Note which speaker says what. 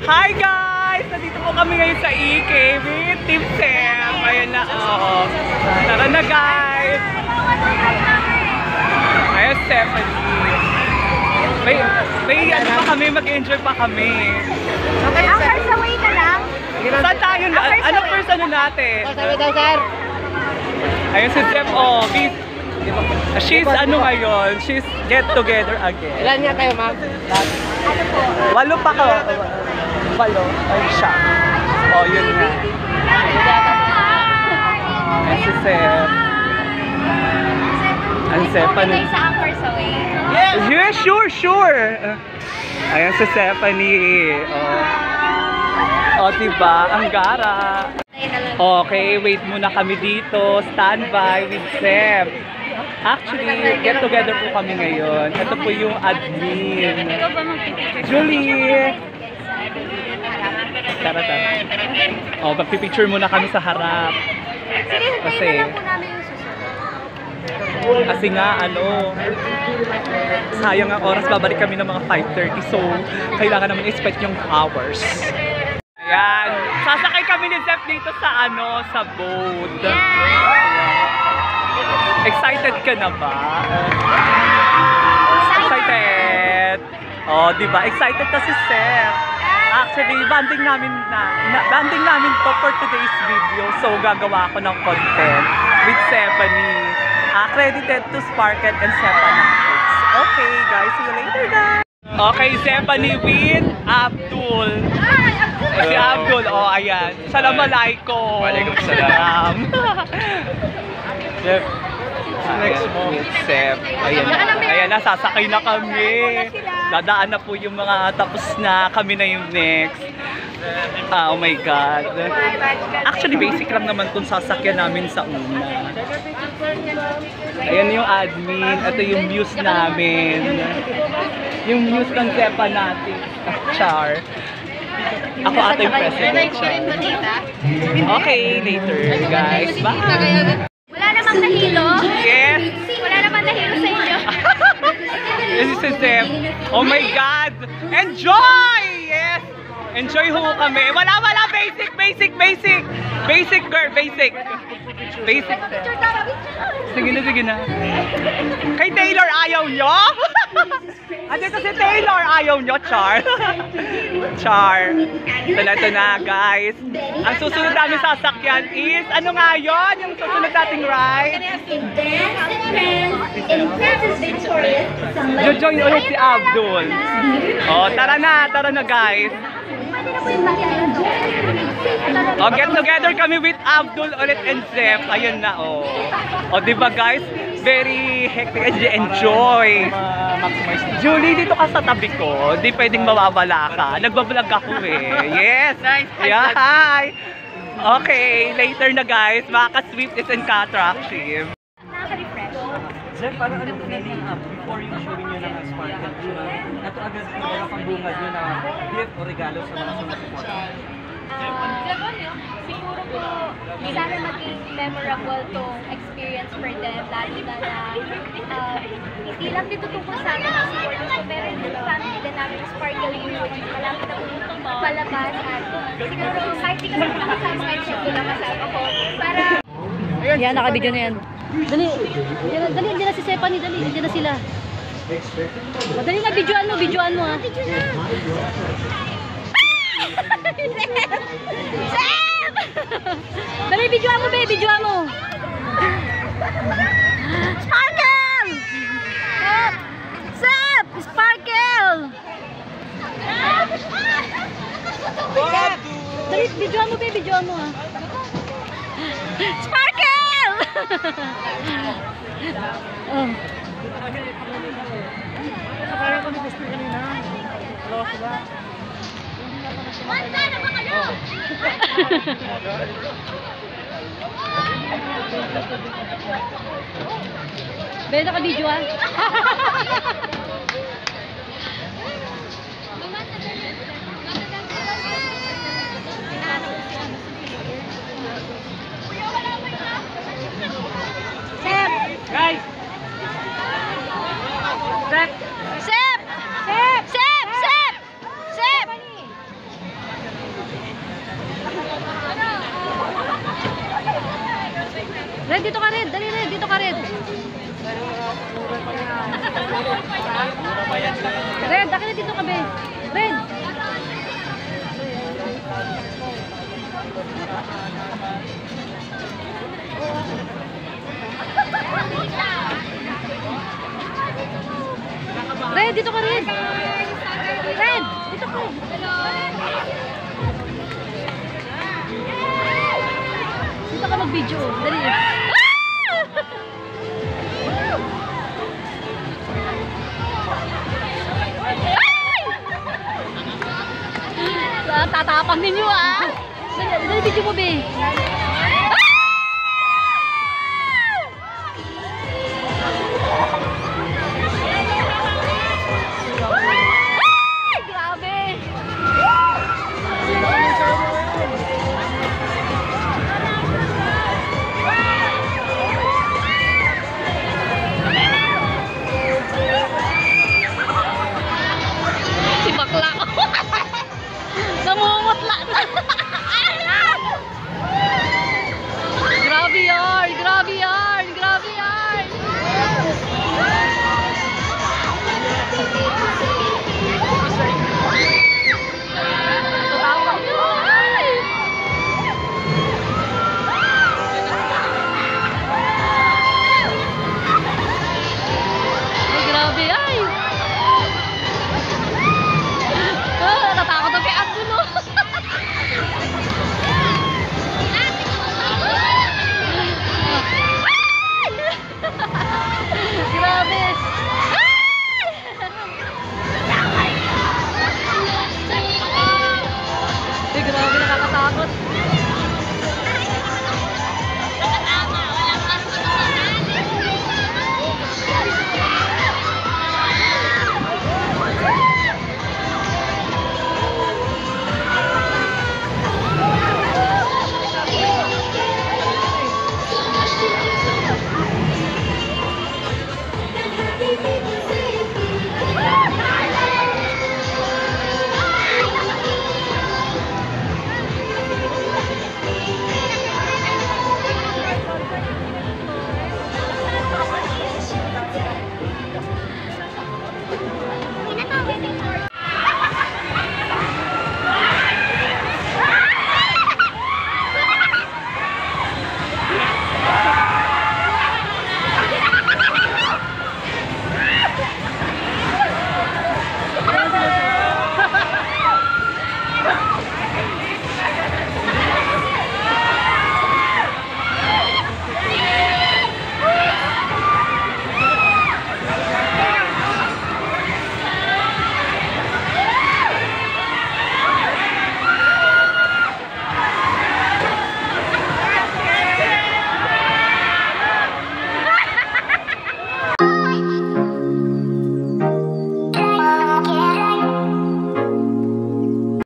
Speaker 1: Hi guys! Nandito po kami ngayon sa EK with Team Sam. Ayan na, oh. Tara na guys! Ayan, Stephanie. May ano pa kami, mag-enjoy pa kami.
Speaker 2: Okay, first away ka lang?
Speaker 1: Saan tayo na? Ano first ano natin?
Speaker 2: Sabi daw, sir.
Speaker 1: Ayun si Steph, oh. She's ano ngayon? She's get together again.
Speaker 2: Ilan niya tayo, ma'am? Ano po?
Speaker 1: 8 pa ka. 8. Ay, siya. Oh, yun nga. Ayan si Steph. Ang Stephanie.
Speaker 2: Sa first away?
Speaker 1: Yeah, sure. Ayan si Stephanie. Oh, diba? Ang gara. Okay, wait muna kami dito. Standby with Sam. Actually, get together po kami ngayon. Ito po yung admin. Julie! Tara. Oh, magpipicture muna kami sa harap. Kasi nga, sayang ang oras, babalik kami ng mga 5:30. So, kailangan naman expect yung hours. Ayan, sasakay kami ni Zep dito sa sa boat. Excited ka na ba? Excited! Oh, diba? Excited na si Zep. Actually, banding namin to for today's video. So, gagawa ako ng content with Stephanie. Credited to Sparkle and Stephanics. Okay, guys. See you later, guys. Okay, Stephanie with Abdul. Si Abdul, oh, ayan. Assalamualaikum.
Speaker 3: Waalaikumsalam.
Speaker 1: Steph. Next mo. Steph. Ayan, nasasakay na kami. Dadaan na po yung mga tapos na. Kami na yung next. Oh my God. Actually, basic lang naman itong sasakyan namin sa una. Ayan yung admin. Ito yung views namin. Yung views ng Zepa natin. Char. Ako ata yung president. Char. Okay, later guys. Bye!
Speaker 2: Wala namang nahilo?
Speaker 1: Yes!
Speaker 2: Wala namang nahilo sa inyo?
Speaker 1: This is si Zep. Oh my God! Enjoy! Yes! Enjoy ho kami. Wala! Basic! Basic girl, basic. Sige na. Kay Taylor ayaw nyo? Andito si Taylor ayaw nyo, Char. Ito na guys. Ang susunod namin sasakyan is, ano nga yun? Yung susunod nating ride? Jojoin ulit si Abdul. Oh, tara na guys. Oh, get together kami with Abdul ulit and Zep. Ayun na, oh. Oh, diba guys? Very hectic and enjoy. Julie, dito ka sa tabi ko. Di pwedeng mawawala ka. Nagbablog ako eh. Yes! Yeah, hi! Okay, later na guys. Maka-swift is and ka-attractive. Zep, parang ano feeling before yung showing nyo ng Sparkle? Ito agad yung pambungad nyo na gift o regalo sa mga sumusuporta.
Speaker 4: Siguro po, sana maging memorable tong experience for them, lalo na hindi lang dito tungkol sa amin ang support nito, pero yung family din namin, Sparkle Youth, malapit na po palabas at siguro kahit di kami makasama kahit siya ko lang kasama ko, para...
Speaker 5: Yan, nakabidyo na yan. Dali, dali na si Stephanie, dali na sila. Dali na, videoan mo ha.
Speaker 4: Sam!
Speaker 5: Dali, videoan mo, videoan mo.
Speaker 4: Sparkle! Sam! Sparkle!
Speaker 5: Dali, videoan mo ha.
Speaker 4: Sparkle!
Speaker 5: Oh.
Speaker 2: Parang kami gusto kanina. Hello, sila.
Speaker 4: Wanda na ba kayo?
Speaker 5: Bebe, naka-video ha.
Speaker 1: Guys!
Speaker 4: Sep! Sep! Sep! Sep!
Speaker 5: ka rin. Red, dito ka. Dito ka mag-video. Dali. Tatapang ninyo ah. Dali, video mo, be.